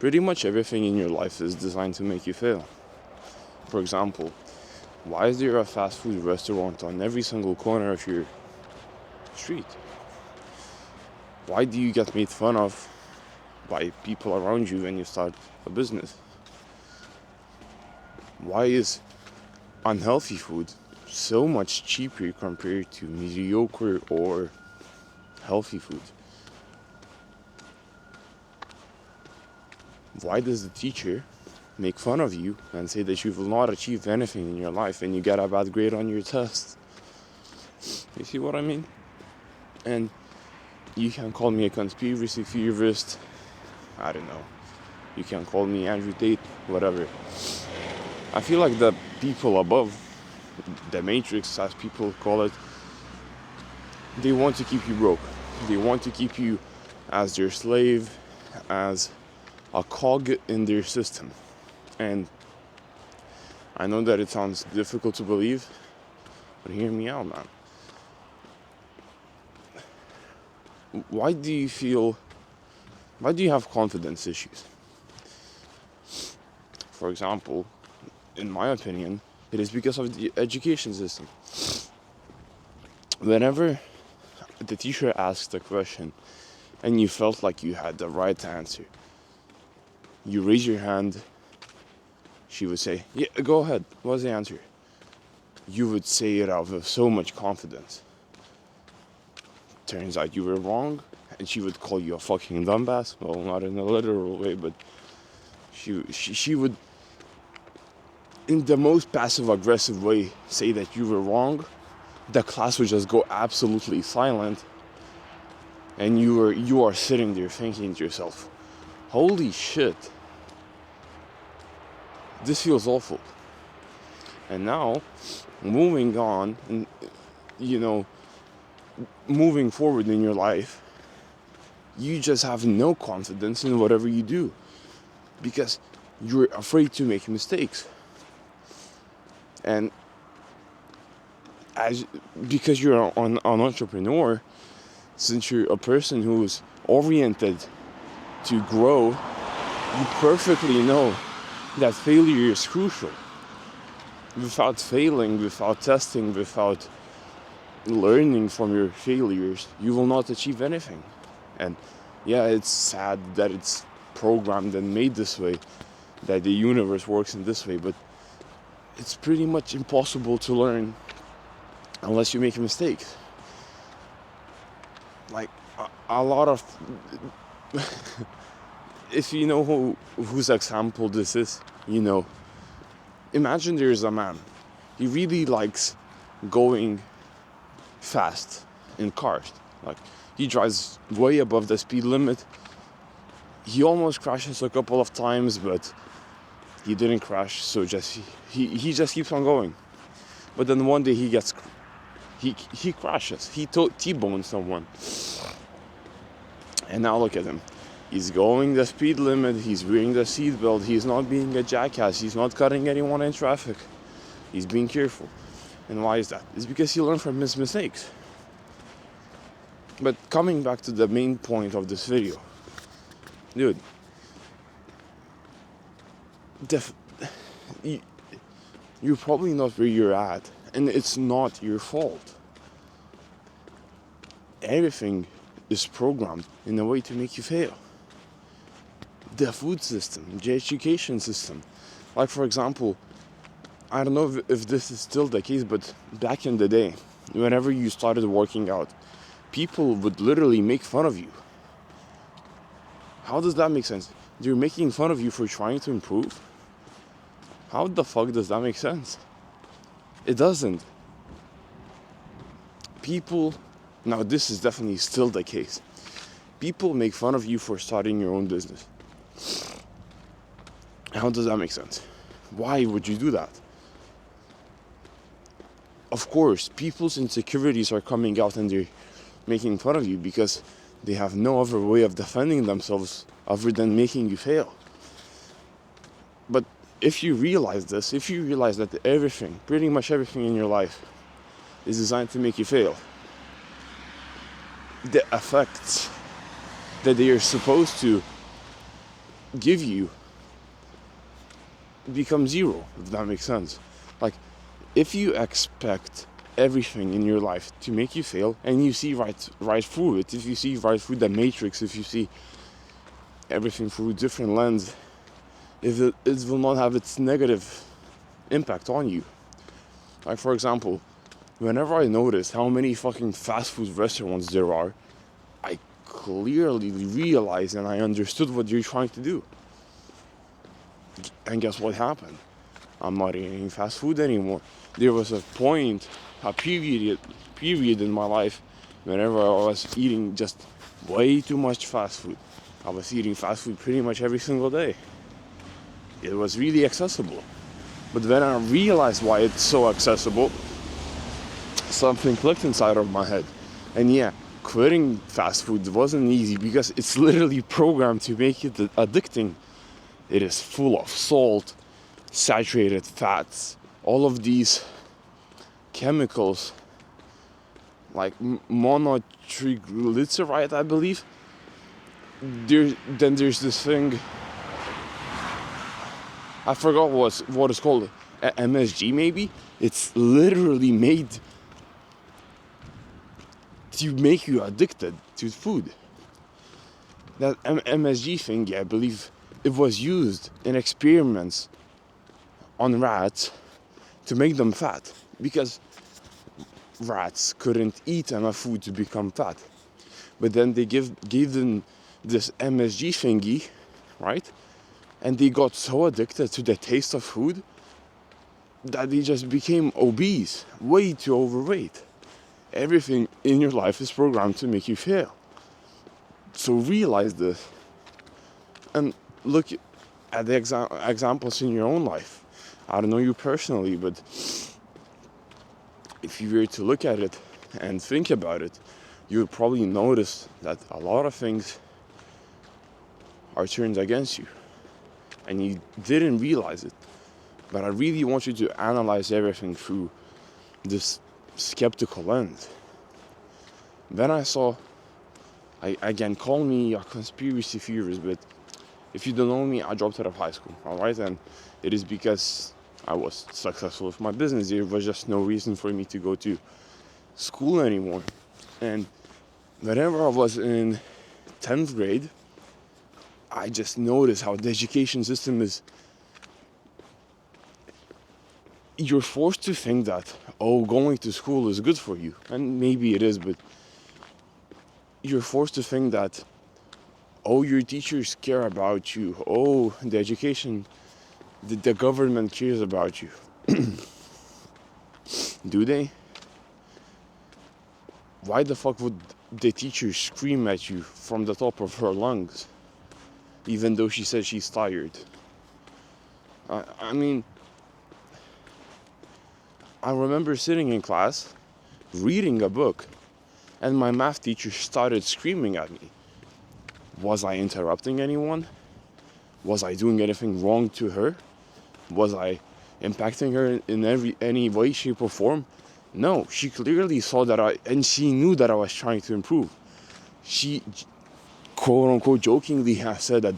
Pretty much everything in your life is designed to make you fail. For example, why is there a fast food restaurant on every single corner of your street? Why do you get made fun of by people around you when you start a business? Why is unhealthy food so much cheaper compared to mediocre or healthy food? Why does the teacher make fun of you and say that you will not achieve anything in your life and you get a bad grade on your test? You see what I mean? And you can call me a conspiracy theorist, I don't know. You can call me Andrew Tate, whatever. I feel like the people above, the Matrix as people call it, they want to keep you broke. They want to keep you as their slave, as a cog in their system. And I know that it sounds difficult to believe, but hear me out, man. Why do you have confidence issues? For example, in my opinion, it is because of the education system. Whenever the teacher asked a question and you felt like you had the right answer, you raise your hand, she would say, yeah, go ahead, what's the answer? You would say it out with so much confidence. Turns out you were wrong, and she would call you a fucking dumbass. Well, not in a literal way, but she would, in the most passive-aggressive way, say that you were wrong. The class would just go absolutely silent, and you are sitting there thinking to yourself, holy shit, this feels awful. And now, moving on, and moving forward in your life, you just have no confidence in whatever you do because you're afraid to make mistakes. And because you're an entrepreneur, since you're a person who's oriented to grow, you perfectly know that failure is crucial. Without failing, without testing, without learning from your failures, you will not achieve anything. And yeah, it's sad that it's programmed and made this way, that the universe works in this way, but it's pretty much impossible to learn unless you make mistakes. Like a lot of if you know whose example this is, imagine there's a man, he really likes going fast in cars. Like, he drives way above the speed limit. He almost crashes a couple of times, but he didn't crash, so he just keeps on going. But then one day he crashes. He T-bones someone. And now look at him. He's going the speed limit, he's wearing the seatbelt, he's not being a jackass, he's not cutting anyone in traffic. He's being careful. And why is that? It's because he learned from his mistakes. But coming back to the main point of this video, dude, you're probably not where you're at, and it's not your fault. Everything is programmed in a way to make you fail. The food system, the education system. Like, for example, I don't know if this is still the case, but back in the day, whenever you started working out, people would literally make fun of you. How does that make sense? They're making fun of you for trying to improve? How the fuck does that make sense? It doesn't. Now this is definitely still the case. People make fun of you for starting your own business. How does that make sense? Why would you do that? Of course, people's insecurities are coming out and they're making fun of you because they have no other way of defending themselves other than making you fail. But if you realize this, if you realize that pretty much everything in your life is designed to make you fail, the effects that they are supposed to give you becomes zero, if that makes sense. Like, if you expect everything in your life to make you fail, and you see right through it, if you see right through the matrix, if you see everything through a different lens, it will not have its negative impact on you. Like, for example, whenever I notice how many fucking fast food restaurants there are, I clearly realized and I understood what you're trying to do. And guess what happened? I'm not eating fast food anymore. There was a period in my life whenever I was eating just way too much fast food. I was eating fast food pretty much every single day. It was really accessible. But when I realized why it's so accessible, something clicked inside of my head. And yeah, quitting fast food wasn't easy because it's literally programmed to make it addicting. It is full of salt, saturated fats, all of these chemicals like monotriglyceride, I believe. There's this thing, I forgot what it's called, MSG maybe. It's literally made to make you addicted to food. That MSG thing, I believe it was used in experiments on rats to make them fat, because rats couldn't eat enough food to become fat. But then they gave them this MSG thingy, right? And they got so addicted to the taste of food that they just became obese, way too overweight. Everything in your life is programmed to make you fail. So realize this and look at the examples in your own life. I don't know you personally, but if you were to look at it and think about it, you would probably notice that a lot of things are turned against you. And you didn't realize it. But I really want you to analyze everything through this skeptical lens. Then I saw, again, call me a conspiracy theorist, but if you don't know me, I dropped out of high school, alright? And it is because I was successful with my business. There was just no reason for me to go to school anymore. And whenever I was in 10th grade, I just noticed how the education system is, you're forced to think that, going to school is good for you. And maybe it is, but you're forced to think that, your teachers care about you. The education, the government cares about you. Do they? Why the fuck would the teacher scream at you from the top of her lungs, even though she says she's tired? I mean, I remember sitting in class, reading a book, and my math teacher started screaming at me. Was I interrupting anyone? Was I doing anything wrong to her? Was I impacting her in any way, shape, or form? No, she clearly saw that and she knew that I was trying to improve. She, quote unquote, jokingly has said that,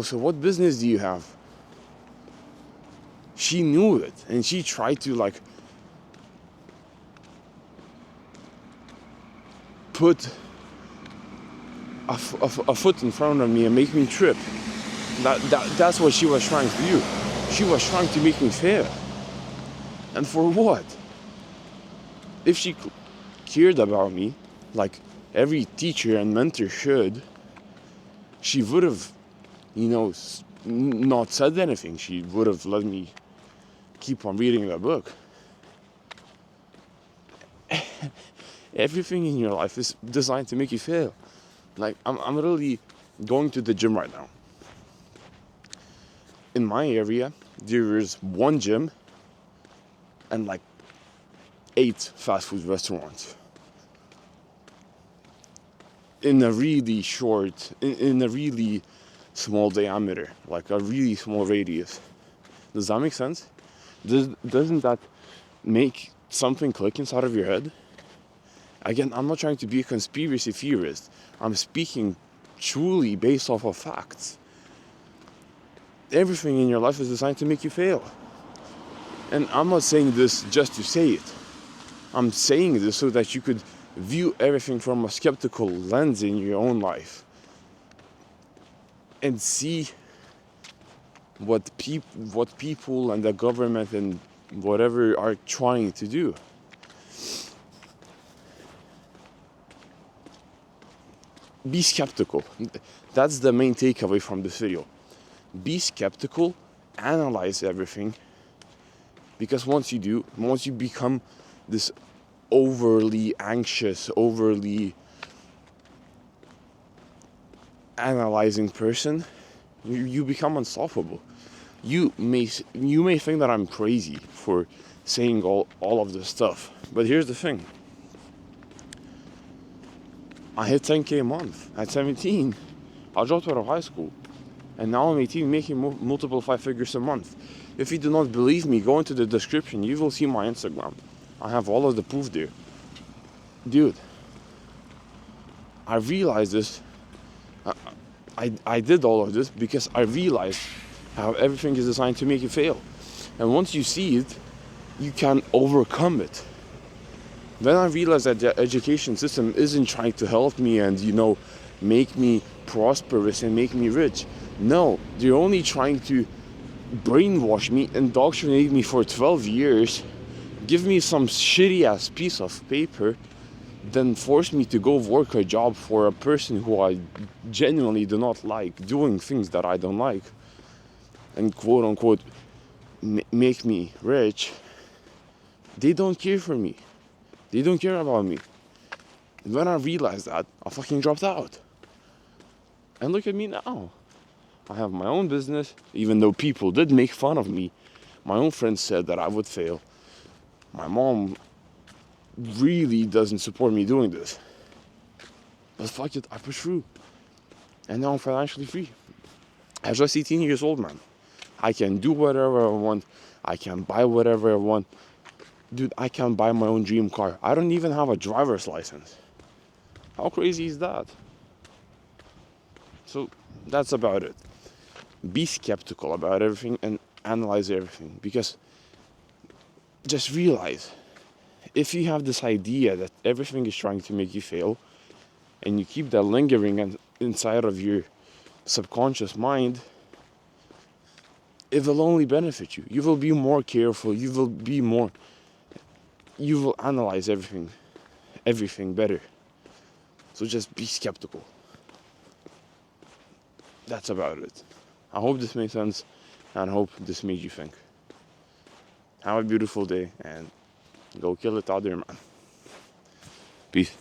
so what business do you have? She knew it, and she tried to put a foot in front of me and make me trip. That's what she was trying to do. She was trying to make me fail. And for what? If she cared about me, like every teacher and mentor should, she would have, not said anything. She would have let me keep on reading the book. Everything in your life is designed to make you fail. Like, I'm really going to the gym right now. In my area, there is one gym and 8 fast food restaurants. In a really short, in a really small diameter, like a really small radius. Does that make sense? Doesn't that make something click inside of your head? Again, I'm not trying to be a conspiracy theorist. I'm speaking truly based off of facts. Everything in your life is designed to make you fail. And I'm not saying this just to say it. I'm saying this so that you could view everything from a skeptical lens in your own life and see what people and the government and whatever are trying to do. Be skeptical. That's the main takeaway from this video. Be skeptical, analyze everything, because once you become this overly anxious, overly analyzing person, you become unstoppable. You may think that I'm crazy for saying all of this stuff, but here's the thing. I hit 10K a month at 17. I dropped out of high school, and now I'm 18, making multiple 5 figures a month. If you do not believe me, go into the description. You will see my Instagram. I have all of the proof there. Dude, I realized this. I did all of this because I realized how everything is designed to make you fail. And once you see it, you can overcome it. Then I realized that the education system isn't trying to help me and, make me prosperous and make me rich. No, they're only trying to brainwash me, indoctrinate me for 12 years, give me some shitty ass piece of paper, then force me to go work a job for a person who I genuinely do not like, doing things that I don't like, and quote unquote make me rich. They don't care for me. They don't care about me. And when I realized that, I fucking dropped out. And look at me now. I have my own business, even though people did make fun of me. My own friends said that I would fail. My mom really doesn't support me doing this. But fuck it, I push through. And now I'm financially free. I'm just 18 years old, man. I can do whatever I want. I can buy whatever I want. Dude, I can buy my own dream car. I don't even have a driver's license. How crazy is that? So that's about it. Be skeptical about everything and analyze everything. Because just realize, if you have this idea that everything is trying to make you fail, and you keep that lingering inside of your subconscious mind, it will only benefit you. You will be more careful. You will analyze everything better. So just be skeptical. That's about it. I hope this made sense, and I hope this made you think. Have a beautiful day, and go kill it out there, man. Peace.